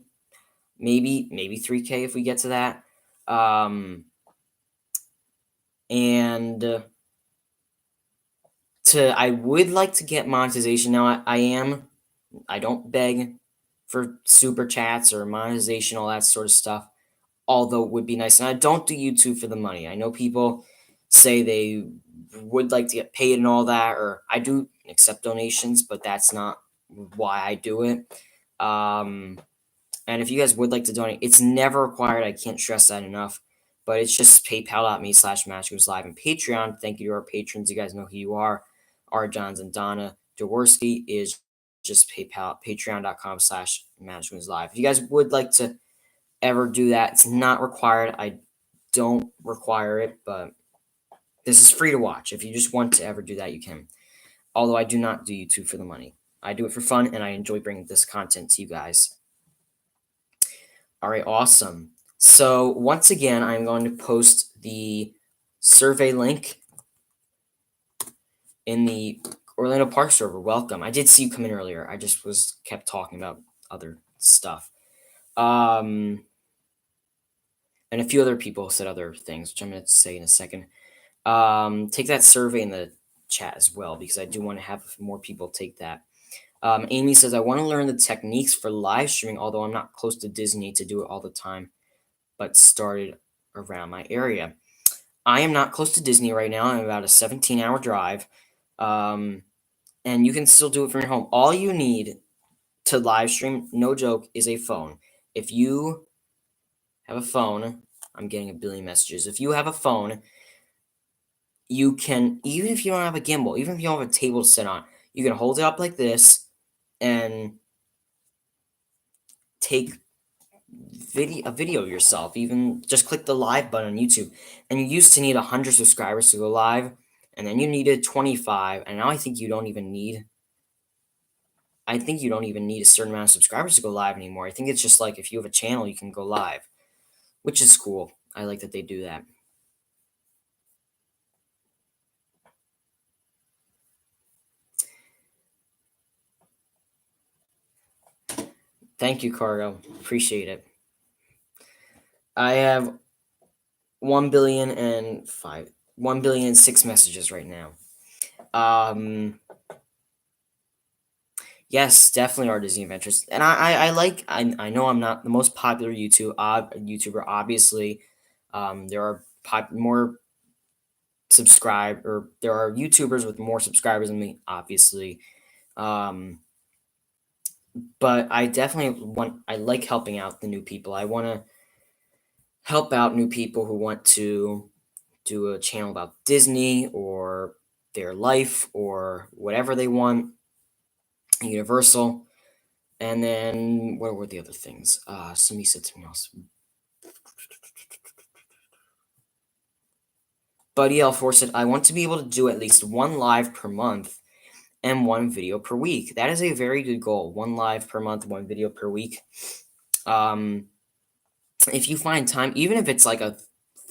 Speaker 1: maybe 3K if we get to that. And I would like to get monetization. Now I don't beg for super chats or monetization, all that sort of stuff, although it would be nice. And I don't do YouTube for the money. I know people say they would like to get paid and all that, or I do accept donations, but that's not why I do it. And if you guys would like to donate, it's never required. I can't stress that enough. But it's just paypal.me/MagicalNewsLIVE and Patreon. Thank you to our patrons. You guys know who you are. R. Johns and Donna Jaworski is just patreon.com/MagicalNewsLIVE. If you guys would like to ever do that, it's not required. I don't require it, but this is free to watch. If you just want to ever do that, you can. Although I do not do YouTube for the money. I do it for fun, and I enjoy bringing this content to you guys. All right, awesome. So once again, I'm going to post the survey link in the Orlando Park server. Welcome. I did see you come in earlier. I just kept talking about other stuff. And a few other people said other things, which I'm going to say in a second. Take that survey in the chat as well, because I do want to have more people take that. Amy says, I want to learn the techniques for live streaming, although I'm not close to Disney to do it all the time, but started around my area. I am not close to Disney right now. I'm about a 17-hour drive. And you can still do it from your home. All you need to live stream, no joke, is a phone. If you have a phone, I'm getting a billion messages. If you have a phone, you can, even if you don't have a gimbal, even if you don't have a table to sit on, you can hold it up like this and take a video of yourself. Even just click the live button on YouTube. And you used to need 100 subscribers to go live, and then you needed 25, and now I think you don't even need a certain amount of subscribers to go live anymore. I think it's just like if you have a channel, you can go live, which is cool. I like that they do that. Thank you, Cargo. Appreciate it. I have 1,000,000,006 messages right now. Yes, definitely our Disney adventures, and I know I'm not the most popular YouTuber. Obviously, there are there are YouTubers with more subscribers than me, obviously. But I like helping out the new people. I want to help out new people who want to do a channel about Disney or their life or whatever they want, Universal. And then what were the other things? Somebody said something else. Buddy L4 said, I want to be able to do at least 1 live per month and 1 video per week. That is a very good goal. 1 live per month, 1 video per week. If you find time, even if it's like a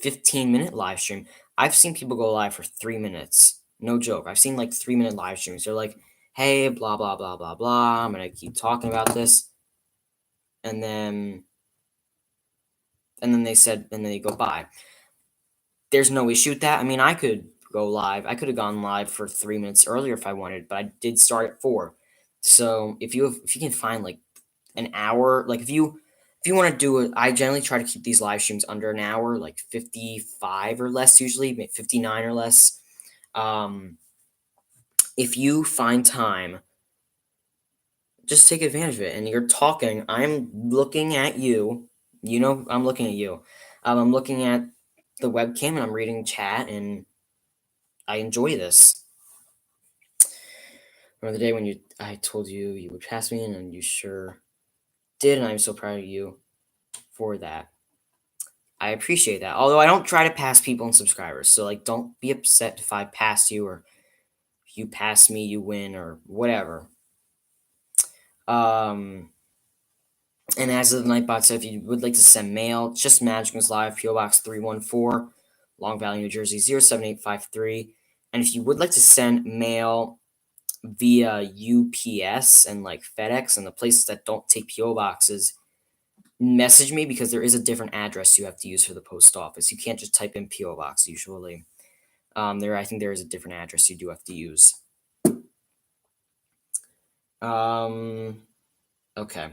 Speaker 1: 15-minute live stream, I've seen people go live for 3 minutes. No joke. I've seen like 3-minute live streams. They're like, hey, blah, blah, blah, blah, blah. I'm going to keep talking about this. And then they go bye. There's no issue with that. I mean, I could go live. I could have gone live for 3 minutes earlier if I wanted, but I did start at 4. So if you can find like an hour, like if you want to do it, I generally try to keep these live streams under an hour, like 55 or less, usually 59 or less. If you find time, just take advantage of it. And you're talking. I'm looking at you. You know, I'm looking at you. I'm looking at the webcam and I'm reading chat, and I enjoy this. Remember the day when I told you you would pass me, and you sure did, and I'm so proud of you for that. I appreciate that. Although I don't try to pass people and subscribers, so like don't be upset if I pass you, or if you pass me, you win, or whatever. And as of the Nightbot said, if you would like to send mail, it's just MagicalNewsLIVE, PO Box 314, Long Valley, New Jersey 07853. And if you would like to send mail via UPS and like FedEx and the places that don't take PO boxes, message me, because there is a different address you have to use for the post office. You can't just type in PO box usually. I think there is a different address you do have to use. Okay.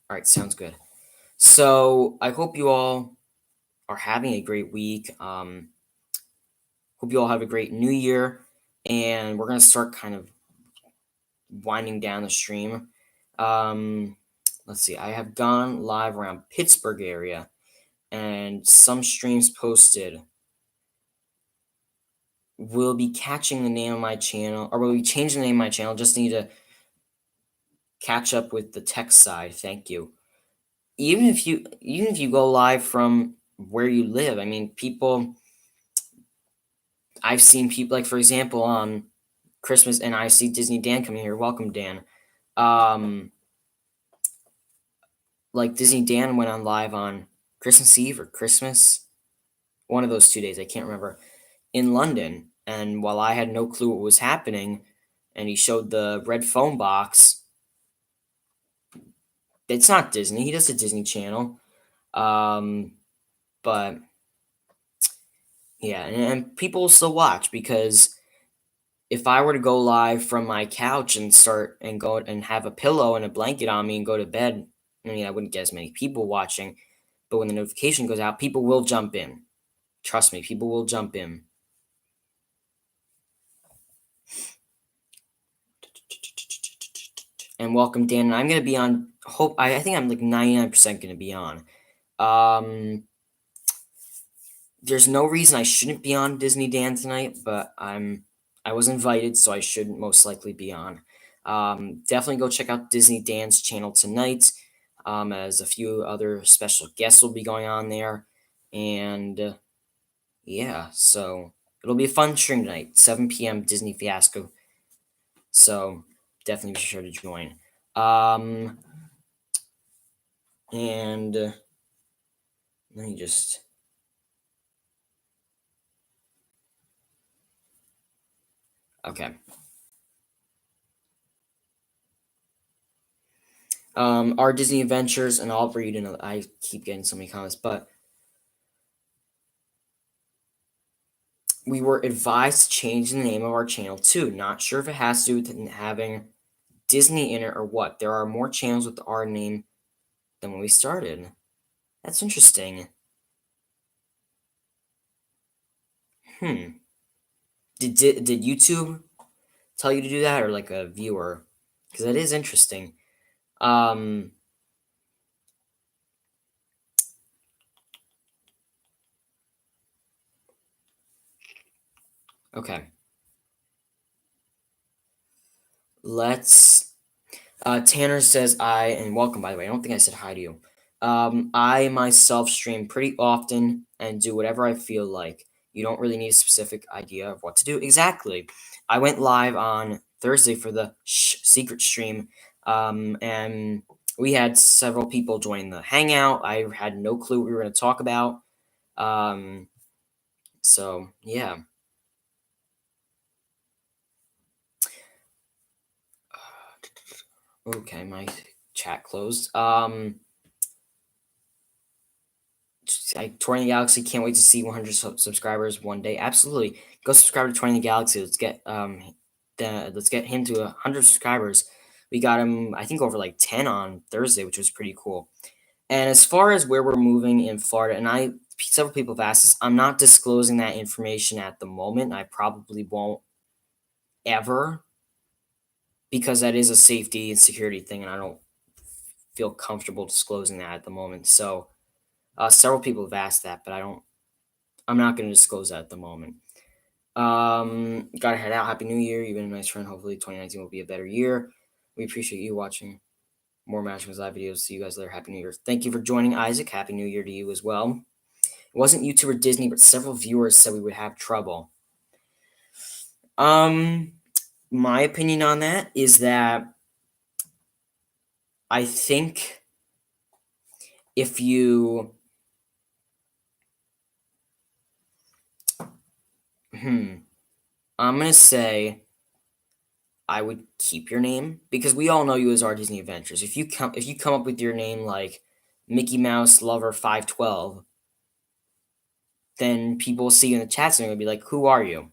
Speaker 1: All right, sounds good. So I hope you all are having a great week. Hope you all have a great new year, and we're gonna start kind of winding down the stream. Let's see. I have gone live around Pittsburgh area, and some streams posted. We'll be catching the name of my channel, or we'll be changing the name of my channel. Just need to catch up with the tech side. Thank you. Even if you go live from where you live, I mean, I've seen people, like, for example, on Christmas, and I see Disney Dan coming here. Welcome, Dan. Like Disney Dan went on live on Christmas Eve or Christmas, one of those 2 days, I can't remember, in London. And while I had no clue what was happening, and he showed the red phone box, it's not Disney. He does a Disney Channel. But yeah, and people will still watch, because if I were to go live from my couch and start and go and have a pillow and a blanket on me and go to bed, I mean, I wouldn't get as many people watching. But when the notification goes out, people will jump in. Trust me, people will jump in. And welcome, Dan. And I'm gonna be on. I think I'm like 99% gonna be on. There's no reason I shouldn't be on Disney Dan tonight, but I was invited, so I should most likely be on. Definitely go check out Disney Dan's channel tonight, as a few other special guests will be going on there. And yeah, so it'll be a fun stream tonight, 7 p.m. Disney Fiasco. So definitely be sure to join. And let me just. Okay. Our Disney Adventures, and I'll read in. I keep getting so many comments, but we were advised to change the name of our channel too. Not sure if it has to do with having Disney in it or what. There are more channels with our name than when we started. That's interesting. Did YouTube tell you to do that, or like a viewer? Because that is interesting. Okay. Let's. Tanner says and welcome, by the way. I don't think I said hi to you. I myself stream pretty often and do whatever I feel like. You don't really need a specific idea of what to do. Exactly. I went live on Thursday for the secret stream, and we had several people join the hangout. I had no clue what we were going to talk about. So yeah. Okay, my chat closed. Touring the Galaxy, can't wait to see 100 subscribers one day. Absolutely, go subscribe to Touring the Galaxy. Let's get him to 100 subscribers. We got him, I think, over like 10 on Thursday, which was pretty cool. And as far as where we're moving in Florida, and several people have asked this, I'm not disclosing that information at the moment. I probably won't ever, because that is a safety and security thing, and I don't feel comfortable disclosing that at the moment. So several people have asked that, but I'm not going to disclose that at the moment. Gotta head out. Happy New Year. You've been a nice friend. Hopefully 2019 will be a better year. We appreciate you watching more Magic Live videos. See you guys later. Happy New Year. Thank you for joining, Isaac. Happy New Year to you as well. It wasn't YouTube or Disney, but several viewers said we would have trouble. My opinion on that is that I think if you I'm gonna say I would keep your name, because we all know you as Our Disney Adventures. If you come up with your name like Mickey Mouse Lover 512, then people will see you in the chat and they're gonna be like, "Who are you?"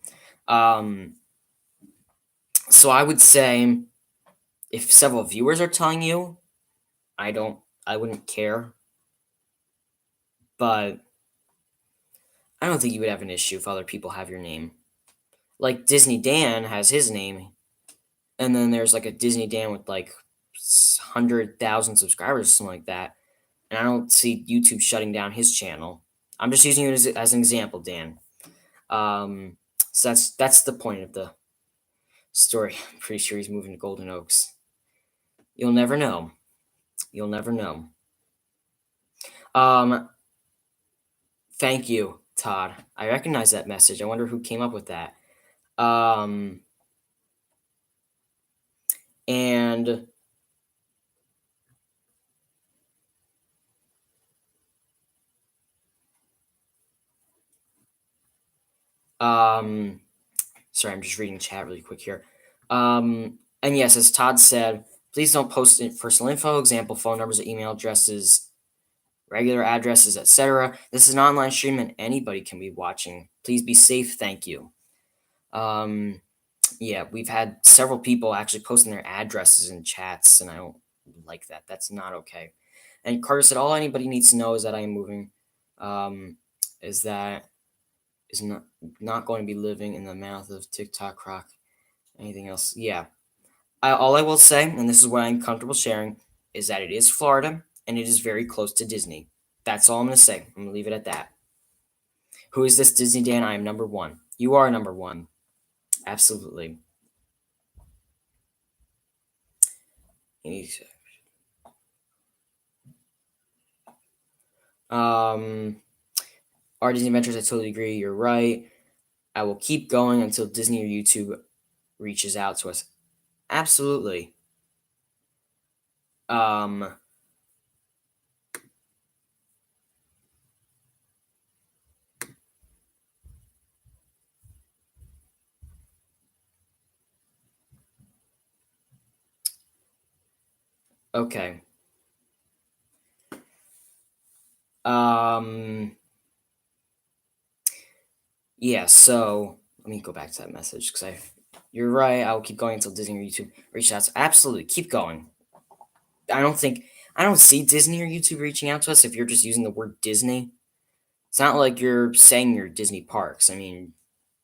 Speaker 1: So I would say if several viewers are telling you, I wouldn't care, but I don't think you would have an issue if other people have your name. Like Disney Dan has his name, and then there's like a Disney Dan with like 100,000 subscribers or something like that. And I don't see YouTube shutting down his channel. I'm just using it as an example, Dan. So that's the point of the story. I'm pretty sure he's moving to Golden Oaks. You'll never know. You'll never know. Thank you, Todd. I recognize that message. I wonder who came up with that. And sorry, I'm just reading chat really quick here. And yes, as Todd said, please don't post personal info, example, phone numbers, email addresses, regular addresses, etc. This is an online stream and anybody can be watching. Please be safe. Thank you. Yeah, we've had several people actually posting their addresses in chats, and I don't like that. That's not okay. And Carter said, all anybody needs to know is that I am moving. Is not going to be living in the mouth of TikTok Croc. Anything else? Yeah. All I will say, and this is what I'm comfortable sharing, is that it is Florida and it is very close to Disney. That's all I'm going to say. I'm going to leave it at that. Who is this Disney Dan? I am number one. You are number one. Absolutely. Our Disney Adventures, I totally agree. You're right. I will keep going until Disney or YouTube reaches out to us. Absolutely. Okay. Yeah, so let me go back to that message because you're right. I will keep going until Disney or YouTube reaches out. Absolutely, keep going. I don't see Disney or YouTube reaching out to us if you're just using the word Disney. It's not like you're saying you're Disney Parks. I mean,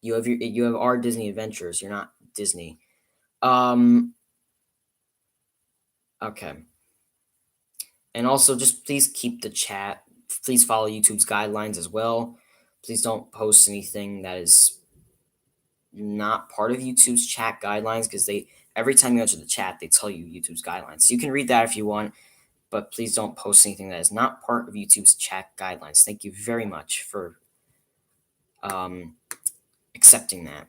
Speaker 1: you have Our Disney Adventures. You're not Disney. Okay. And also, just please keep the chat. Please follow YouTube's guidelines as well. Please don't post anything that is not part of YouTube's chat guidelines, because every time you enter the chat, they tell you YouTube's guidelines. So you can read that if you want, but please don't post anything that is not part of YouTube's chat guidelines. Thank you very much for accepting that.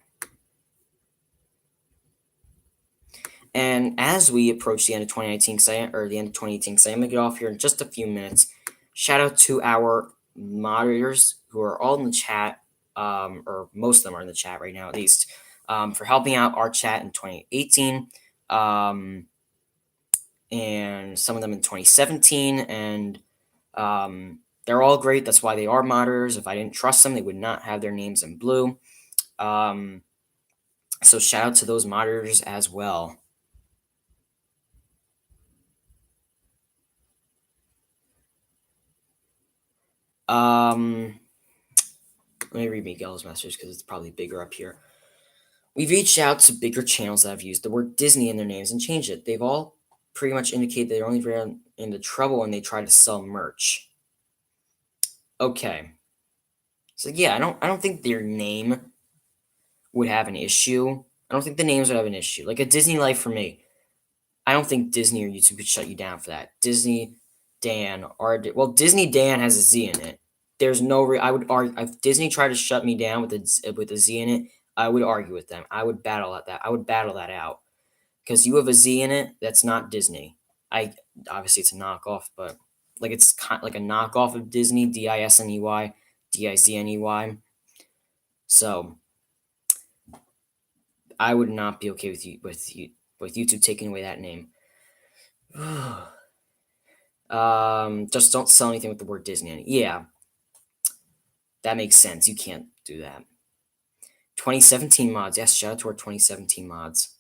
Speaker 1: And as we approach the end of 2019, the end of 2018, because I'm going to get off here in just a few minutes, shout out to our moderators who are all in the chat, or most of them are in the chat right now, at least, for helping out our chat in 2018, and some of them in 2017, and they're all great. That's why they are moderators. If I didn't trust them, they would not have their names in blue. So shout out to those moderators as well. Let me read Miguel's message because it's probably bigger up here. We've reached out to bigger channels that have used the word Disney in their names and changed it. They've all pretty much indicated they're only ran into trouble when they try to sell merch. Okay. So yeah, I don't think their name would have an issue. I don't think the names would have an issue. Like a Disney Life for me, I don't think Disney or YouTube could shut you down for that. Disney Dan or well, Disney Dan has a Z in it. There's no I would argue if Disney tried to shut me down with a Z in it, I would argue with them. I would battle that. I would battle that out because you have a Z in it. That's not Disney. I obviously it's a knockoff, but like it's kind like a knockoff of Disney. Disney, Dizney. So I would not be okay with YouTube taking away that name. Just don't sell anything with the word Disney in it. Yeah, that makes sense. You can't do that. 2017 mods. Yes, shout out to our 2017 mods.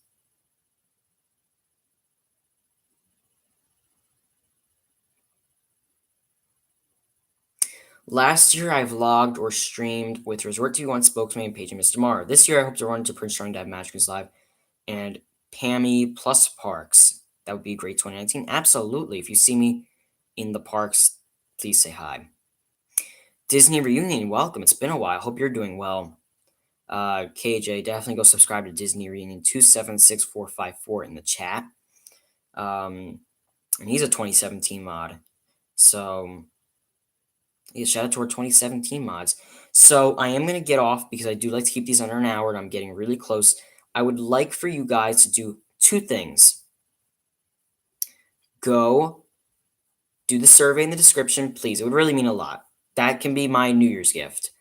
Speaker 1: Last year, I vlogged or streamed with Resort 2 One spokesman Paige and Mr. Mar. This year, I hope to run into Prince Charming to have MagicalNewsLIVE and Pammy plus Parks. That would be a great 2019. Absolutely. If you see me in the parks, please say hi. Disney Reunion, welcome. It's been a while. Hope you're doing well. KJ, definitely go subscribe to Disney Reunion 276454 in the chat. And he's a 2017 mod. So yeah, shout out to our 2017 mods. So I am going to get off because I do like to keep these under an hour and I'm getting really close. I would like for you guys to do two things. Go do the survey in the description, please. It would really mean a lot. That can be my New Year's gift.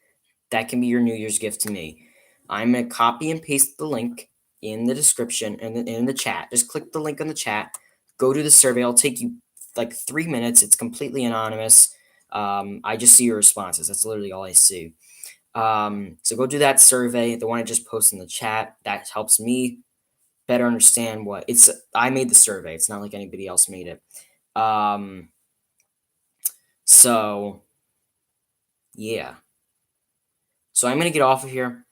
Speaker 1: That can be your New Year's gift to me. I'm going to copy and paste the link in the description and in the chat. Just click the link on the chat. Go do the survey. It'll take you like 3 minutes. It's completely anonymous. I just see your responses. That's literally all I see. So go do that survey, the one I just posted in the chat. That helps me better understand what it's. I made the survey. It's not like anybody else made it. So yeah. So I'm going to get off of here.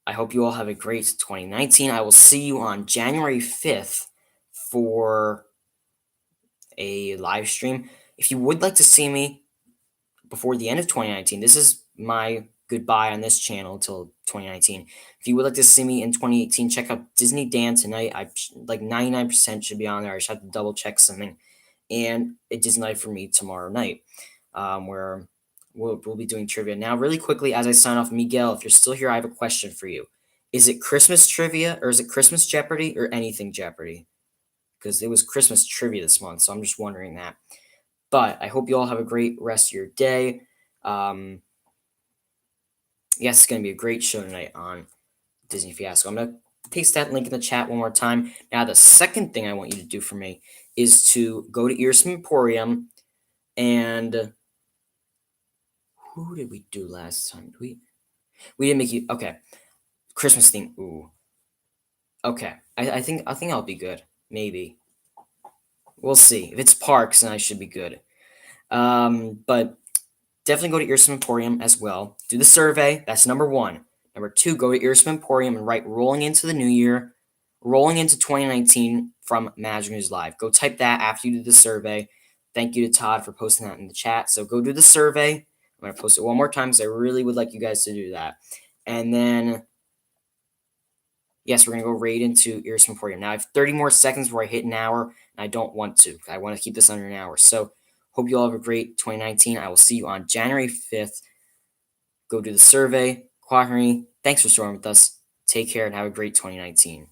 Speaker 1: I hope you all have a great 2019. I will see you on January 5th for a live stream. If you would like to see me before the end of 2019, this is my goodbye on this channel until 2019. If you would like to see me in 2018, check out Disney Dan tonight. I like 99% should be on there. I just have to double check something. And a Disney Night for me tomorrow night, where we'll be doing trivia. Now, really quickly, as I sign off, Miguel, if you're still here, I have a question for you. Is it Christmas trivia or is it Christmas Jeopardy or anything Jeopardy? Because it was Christmas trivia this month, so I'm just wondering that. But I hope you all have a great rest of your day. Yes, it's going to be a great show tonight on Disney Fiasco. I'm going to paste that link in the chat one more time. Now, the second thing I want you to do for me is to go to Ears Emporium and who did we do last time? We didn't make you okay. Christmas theme. Ooh. Okay. I think I'll be good. Maybe. We'll see. If it's parks, then I should be good. But definitely go to Ears Emporium as well. Do the survey. That's number 1. Number 2, go to Ears Emporium and write rolling into the new year, rolling into 2019 from MagicalNewsLIVE. Go type that after you do the survey. Thank you to Todd for posting that in the chat. So go do the survey. I'm going to post it one more time because I really would like you guys to do that. And then, yes, we're going to go right into Ears Emporium. Now, I have 30 more seconds before I hit an hour, and I don't want to. I want to keep this under an hour. So hope you all have a great 2019. I will see you on January 5th. Go do the survey. Quahari, thanks for storming with us. Take care and have a great 2019.